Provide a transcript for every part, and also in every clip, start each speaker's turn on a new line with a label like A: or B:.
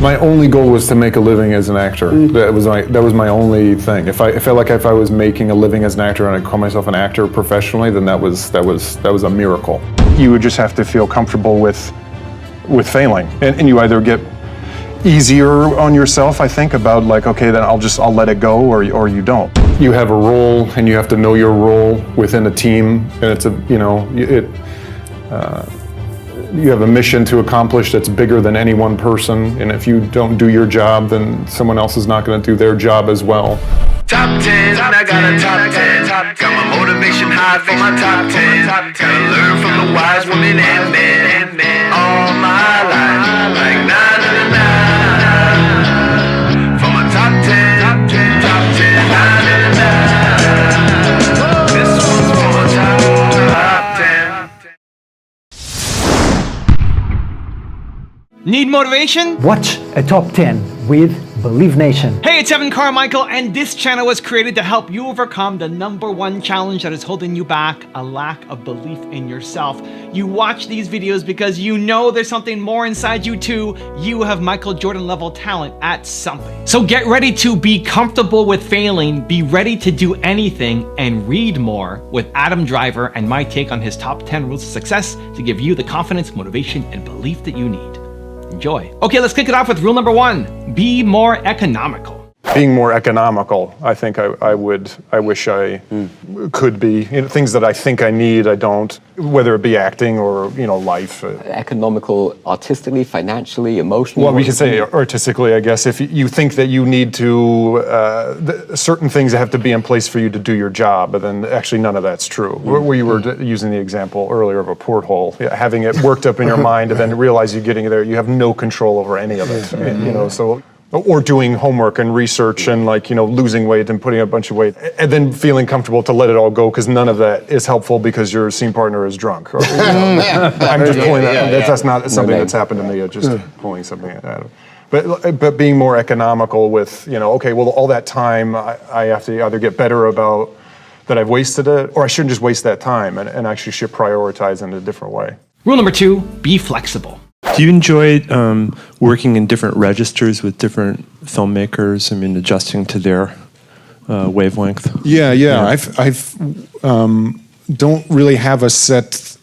A: My only goal was to make a living as an actor. That was my only thing. If I felt like if I was making a living as an actor and I call myself an actor professionally, then that was a miracle. You would just have to feel comfortable with failing, and you either get easier on yourself, I think, about like, okay, then I'll let it go, or you don't. You have a role, and you have to know your role within a team, and it's you have a mission to accomplish that's bigger than any one person, and if you don't do your job, then someone else is not going to do their job as well.
B: Top 10, I got a top 10. Got my motivation high for my top 10. Gotta learn from the wise women and men. All my life, like 9 to 9. From my top 10, top 10, 9 to 9. This one's for my top 10.
C: Need motivation?
D: Watch a top 10 with Believe Nation.
C: Hey, it's Evan Carmichael, and this channel was created to help you overcome the #1 challenge that is holding you back, a lack of belief in yourself. You watch these videos because you know there's something more inside you too. You have Michael Jordan level talent at something. So get ready to be comfortable with failing, be ready to do anything, and read more with Adam Driver and my take on his top 10 rules of success to give you the confidence, motivation, and belief that you need. Enjoy. Okay, let's kick it off with rule number 1. Be more economical.
A: Being more economical, I think I wish I could be. Things that I think I need, I don't. Whether it be acting or life.
E: Economical, artistically, financially, emotionally.
A: Well, we could say artistically, I guess. If you think that you need to, certain things have to be in place for you to do your job, but then actually none of that's true. We were using the example earlier of a porthole, having it worked up in your mind, and then realize you're getting there, you have no control over any of it. So. Or doing homework and research and losing weight and putting a bunch of weight and then feeling comfortable to let it all go because none of that is helpful because your scene partner is drunk. Or, I'm just pulling that. That's not something that's happened to me. Just pulling something out of. But being more economical with okay, well, all that time I have to either get better about that I've wasted it, or I shouldn't just waste that time and actually should prioritize in a different way.
C: Rule number 2, be flexible.
F: Do you enjoy working in different registers with different filmmakers? I mean, adjusting to their wavelength.
G: Yeah. I've don't really have a set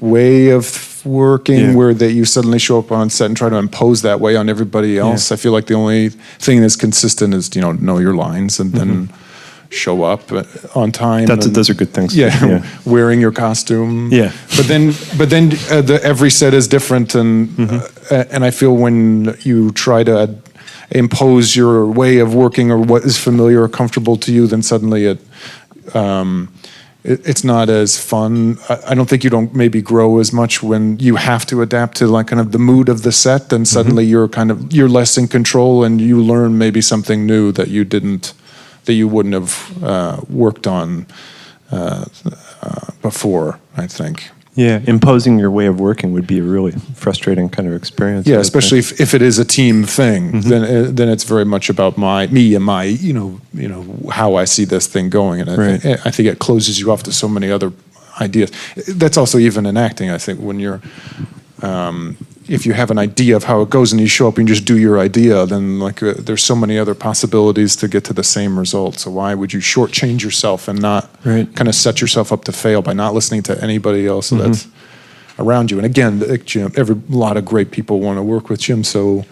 G: way of working where that you suddenly show up on set and try to impose that way on everybody else. I feel like the only thing that's consistent is know your lines and then show up on time.
F: Those are good things.
G: Yeah, wearing your costume.
F: Yeah,
G: but then every set is different, and I feel when you try to impose your way of working or what is familiar or comfortable to you, then suddenly it's not as fun. I don't think you don't maybe grow as much when you have to adapt to kind of the mood of the set, and suddenly you're less in control and you learn maybe something new that you wouldn't have worked on before, I think.
F: Yeah, imposing your way of working would be a really frustrating kind of experience.
G: Yeah, especially if it is a team thing, then it's very much about me and my how I see this thing going, and I think it closes you off to so many other ideas. That's also even in acting. I think when you're if you have an idea of how it goes and you show up and you just do your idea, then there's so many other possibilities to get to the same result. So why would you shortchange yourself and not kind of set yourself up to fail by not listening to anybody else that's around you? And again, Jim, a lot of great people want to work with Jim, so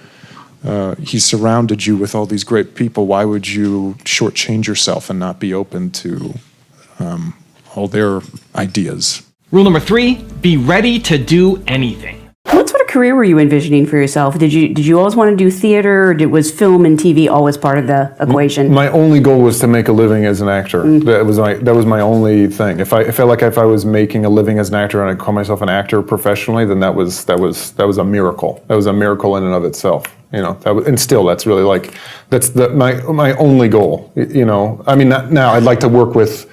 G: he's surrounded you with all these great people. Why would you shortchange yourself and not be open to all their ideas?
C: Rule number 3, be ready to do anything.
H: What sort of career were you envisioning for yourself? Did you always want to do theater, or was film and TV always part of the equation?
A: My only goal was to make a living as an actor. That was my only thing. If I felt like if I was making a living as an actor and I call myself an actor professionally, then that was a miracle. That was a miracle in and of itself. And still that's really that's my only goal. I mean, now I'd like to work with,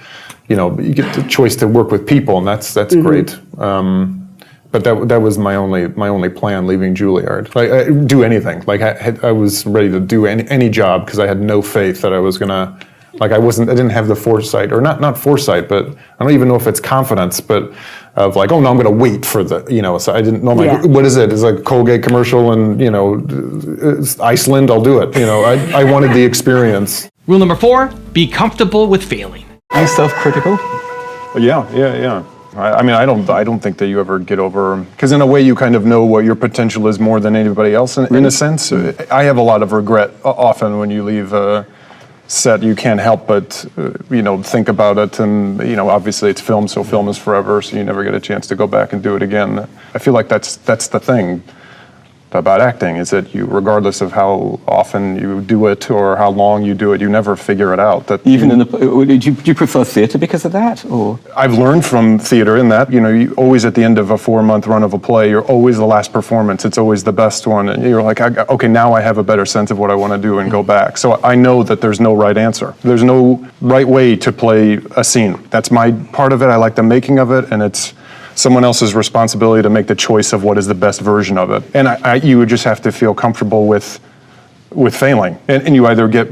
A: you get the choice to work with people, and that's great. But that was my only plan leaving Juilliard. Do anything. I was ready to do any job because I had no faith that I was gonna Like I didn't have the foresight, or not foresight, but I don't even know if it's confidence, but of like, oh no, I'm going to wait for the, so I didn't know,
H: Yeah.
A: what is it? It's like a Colgate commercial and, it's Iceland, I'll do it. I wanted the experience.
C: Rule number 4, be comfortable with failing.
E: Are you self-critical?
A: Yeah. I mean, I don't think that you ever get over, because in a way you kind of know what your potential is more than anybody else in a sense. I have a lot of regret often when you leave a set. You can't help but, think about it, and, obviously it's film, so film is forever, so you never get a chance to go back and do it again. I feel like that's the thing about acting, is that you, regardless of how often you do it or how long you do it, you never figure it out. That
E: Even do you prefer theatre because of that, or?
A: I've learned from theater in that, you always at the end of a 4-month run of a play, you're always the last performance. It's always the best one. And you're like, okay, now I have a better sense of what I want to do and go back. So I know that there's no right answer. There's no right way to play a scene. That's my part of it. I like the making of it, and it's someone else's responsibility to make the choice of what is the best version of it. And you would just have to feel comfortable with failing. And you either get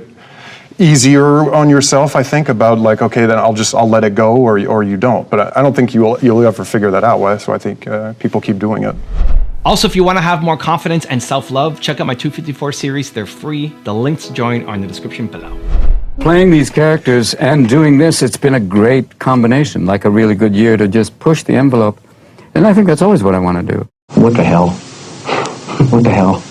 A: easier on yourself, I think, about like, okay, then I'll let it go, or you don't. But I don't think you'll ever figure that out. So I think people keep doing it.
C: Also, if you want to have more confidence and self-love, check out my 254 series. They're free. The links to join are in the description below.
I: Playing these characters and doing this, it's been a great combination, like a really good year to just push the envelope. And I think that's always what I want to do.
J: What the hell? What the hell?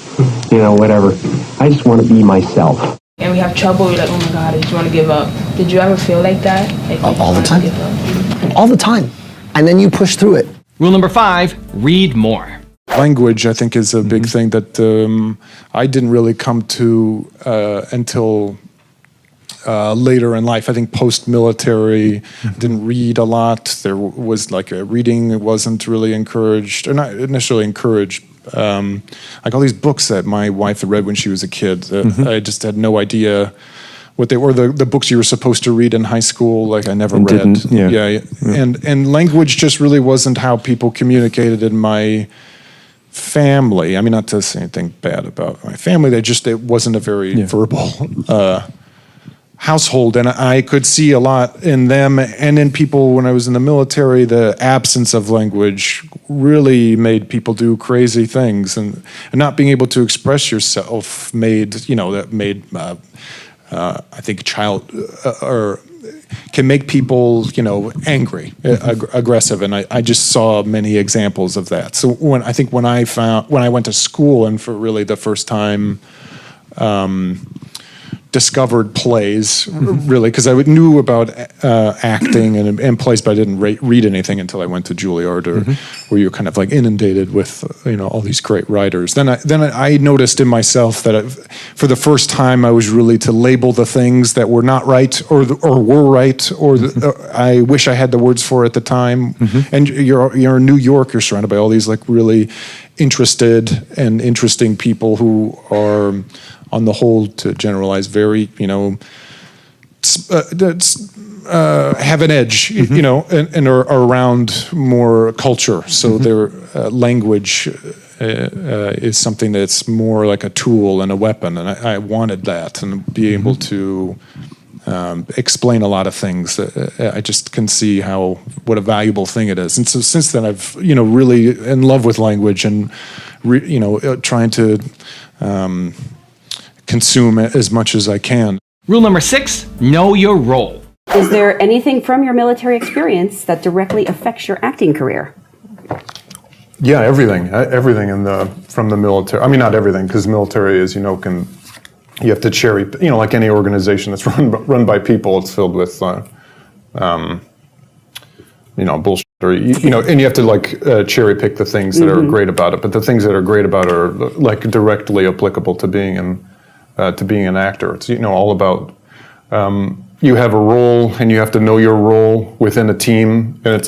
J: Whatever. I just want to be myself.
K: And we have trouble, we're like, oh my God, did you want to give up? Did you ever feel like that? Like,
J: All the time. All the time. And then you push through it.
C: Rule number 5, read more.
G: Language, I think, is a big thing that I didn't really come to until later in life. I think post-military, didn't read a lot. There was like reading wasn't really encouraged, or not initially encouraged. Like all these books that my wife had read when she was a kid, I just had no idea what they were. The books you were supposed to read in high school, like I never read. And language just really wasn't how people communicated in my family. I mean, not to say anything bad about my family, it wasn't a very verbal household, and I could see a lot in them and in people when I was in the military. The absence of language really made people do crazy things, and not being able to express yourself made I think can make people angry, aggressive, and I just saw many examples of that. So when I went to school and for really the first time discovered plays, really, because I knew about acting and plays, but I didn't read anything until I went to Juilliard, where you're kind of like inundated with all these great writers. Then I noticed in myself that for the first time I was really to label the things that were not right or were right, or I wish I had the words for at the time. And you're in New York, you're surrounded by all these like really interested and interesting people who are, on the whole, to generalize, very, have an edge, and are around more culture. So their language is something that's more like a tool and a weapon. And I wanted that, and be able to explain a lot of things. I just can see what a valuable thing it is. And so since then, I've, really in love with language and, trying to consume it as much as I can.
C: Rule number 6, know your role.
H: Is there anything from your military experience that directly affects your acting career?
A: Yeah, everything from the military. I mean, not everything, because military is, you have to cherry, like any organization that's run by people, it's filled with, bullshit, or, and you have to like cherry pick the things that are great about it. But the things that are great about it are like directly applicable to being an actor. It's all about you have a role, and you have to know your role within a team, and it's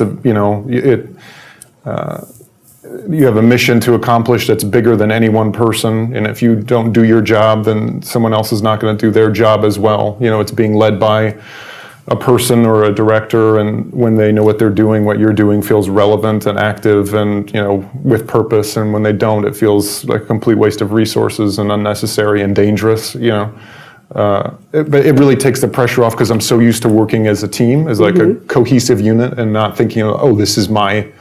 A: you have a mission to accomplish that's bigger than any one person. And if you don't do your job, then someone else is not going to do their job as well. It's being led by a person or a director, and when they know what they're doing, what you're doing feels relevant and active and, with purpose. And when they don't, it feels like a complete waste of resources and unnecessary and dangerous, But it really takes the pressure off because I'm so used to working as a team, as like a cohesive unit, and not thinking, oh, this is my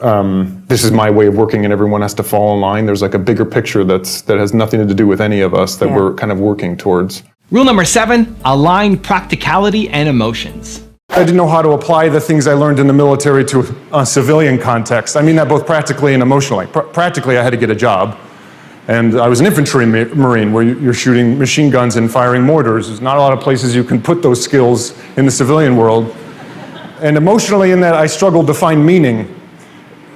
A: way of working and everyone has to fall in line. There's like a bigger picture that has nothing to do with any of us that we're kind of working towards.
C: Rule number 7, align practicality and emotions.
A: I didn't know how to apply the things I learned in the military to a civilian context. I mean that both practically and emotionally. Practically, I had to get a job. And I was an infantry marine where you're shooting machine guns and firing mortars. There's not a lot of places you can put those skills in the civilian world. And emotionally in that, I struggled to find meaning.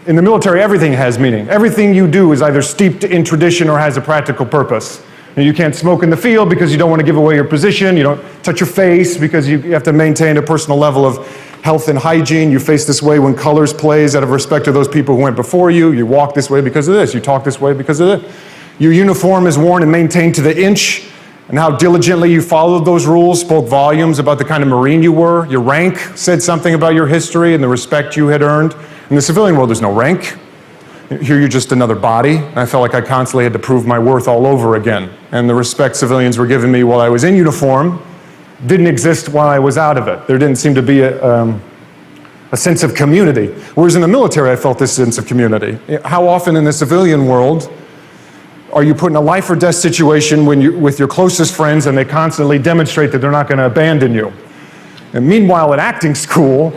A: In the military, everything has meaning. Everything you do is either steeped in tradition or has a practical purpose. And you can't smoke in the field because you don't want to give away your position. You don't touch your face because you have to maintain a personal level of health and hygiene. You face this way when colors plays out of respect to those people who went before you. You walk this way because of this. You talk this way because of this. Your uniform is worn and maintained to the inch, and how diligently you followed those rules spoke volumes about the kind of Marine you were. Your rank said something about your history and the respect you had earned. In the civilian world, there's no rank. Here you're just another body. And I felt like I constantly had to prove my worth all over again. And the respect civilians were giving me while I was in uniform didn't exist while I was out of it. There didn't seem to be a sense of community. Whereas in the military, I felt this sense of community. How often in the civilian world are you put in a life or death situation with your closest friends and they constantly demonstrate that they're not going to abandon you? And meanwhile, at acting school,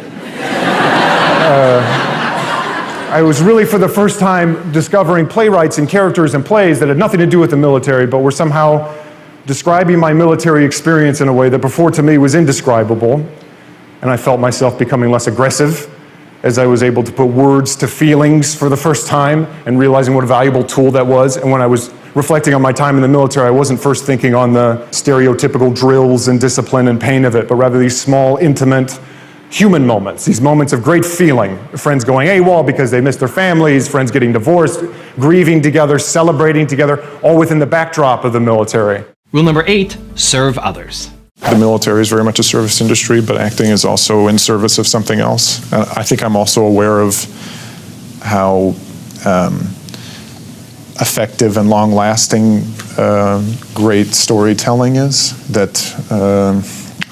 A: I was really for the first time discovering playwrights and characters and plays that had nothing to do with the military, but were somehow describing my military experience in a way that before to me was indescribable. And I felt myself becoming less aggressive as I was able to put words to feelings for the first time and realizing what a valuable tool that was. And when I was reflecting on my time in the military, I wasn't first thinking on the stereotypical drills and discipline and pain of it, but rather these small, intimate, human moments, these moments of great feeling. Friends going AWOL because they missed their families, friends getting divorced, grieving together, celebrating together, all within the backdrop of the military.
C: Rule number 8, serve others.
G: The military is very much a service industry, but acting is also in service of something else. I think I'm also aware of how effective and long-lasting great storytelling is. That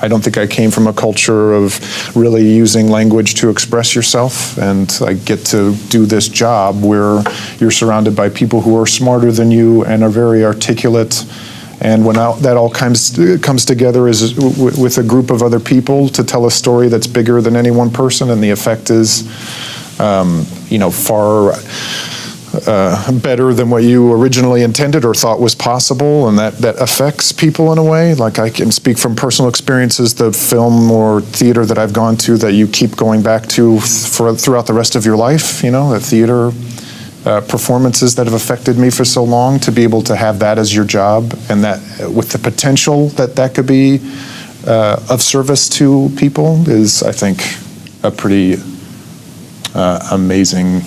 G: I don't think I came from a culture of really using language to express yourself, and I get to do this job where you're surrounded by people who are smarter than you and are very articulate. And when that all comes together is with a group of other people to tell a story that's bigger than any one person, and the effect is, far better than what you originally intended or thought was possible, and that affects people in a way. Like I can speak from personal experiences, the film or theater that I've gone to that you keep going back to throughout the rest of your life. The theater performances that have affected me for so long, to be able to have that as your job, and that with the potential that could be of service to people is, I think, a pretty amazing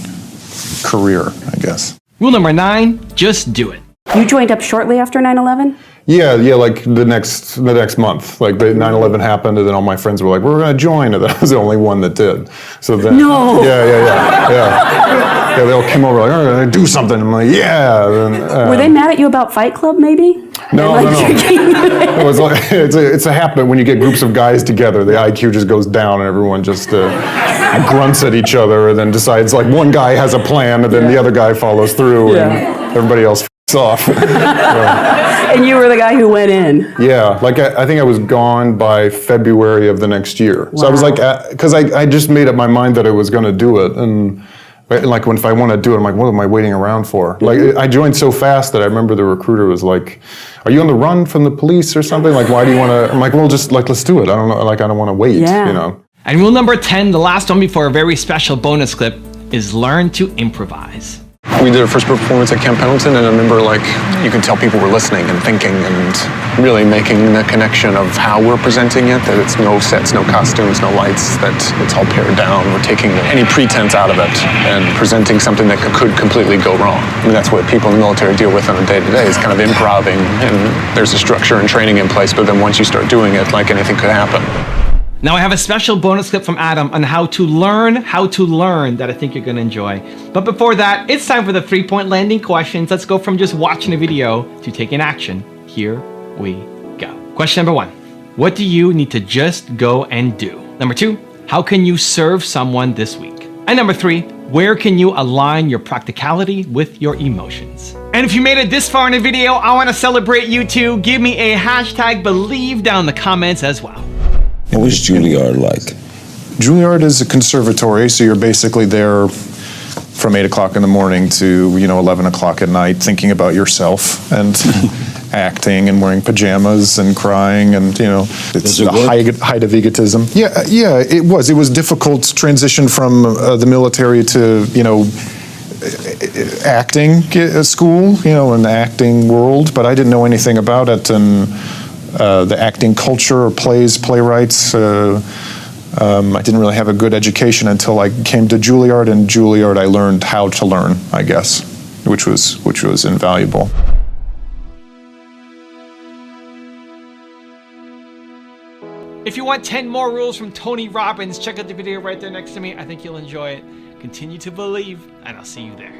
G: career, I guess.
C: Rule number 9, just do it.
H: You joined up shortly after 9/11?
A: Yeah, like the next month. Like 9/11 happened, and then all my friends were like, "We're going to join," and I was the only one that did. So then,
H: No.
A: Yeah, they all came over like, "Oh, we're going to do something." I'm like, "Yeah." Then,
H: Were they mad at you about Fight Club, maybe?
A: No. It was like, it's a habit when you get groups of guys together. The IQ just goes down, and everyone just grunts at each other, and then decides like one guy has a plan, and then the other guy follows through, and everybody else f***s off.
H: And you were the guy who went in.
A: Yeah, like I think I was gone by February of the next year.
H: Wow.
A: So I was like, because I just made up my mind that I was going to do it, and like if I want to do it, I'm like, what am I waiting around for? Like I joined so fast that I remember the recruiter was like, "Are you on the run from the police or something? Like, why do you want to?" I'm like, "Well, just like let's do it. I don't know, like I don't want to wait,
H: Yeah.
C: And rule number 10, the last one before a very special bonus clip, is learn to improvise.
L: We did our first performance at Camp Pendleton, and I remember you could tell people were listening and thinking and really making the connection of how we're presenting it, that it's no sets, no costumes, no lights, that it's all pared down. We're taking any pretense out of it and presenting something that could completely go wrong. I mean, that's what people in the military deal with on a day-to-day, is kind of improving, and there's a structure and training in place, but then once you start doing it, like anything could happen.
C: Now I have a special bonus clip from Adam on how to learn that I think you're going to enjoy. But before that, it's time for the 3-point landing questions. Let's go from just watching a video to taking action. Here we go. Question number 1. What do you need to just go and do? Number 2. How can you serve someone this week? And number 3. Where can you align your practicality with your emotions? And if you made it this far in the video, I want to celebrate you too. Give me a hashtag believe down in the comments as well.
M: What was Juilliard like?
A: Juilliard is a conservatory, so you're basically there from 8 o'clock in the morning to 11 o'clock at night, thinking about yourself and acting and wearing pajamas and crying, and it's the height of egotism. Yeah, it was. It was difficult to transition from the military to acting school, in the acting world, but I didn't know anything about it, and the acting culture or playwrights. I didn't really have a good education until I came to Juilliard, and Juilliard I learned how to learn, I guess, which was invaluable.
C: If you want 10 more rules from Tony Robbins, check out the video right there next to me. I think you'll enjoy it. Continue to believe, and I'll see you there.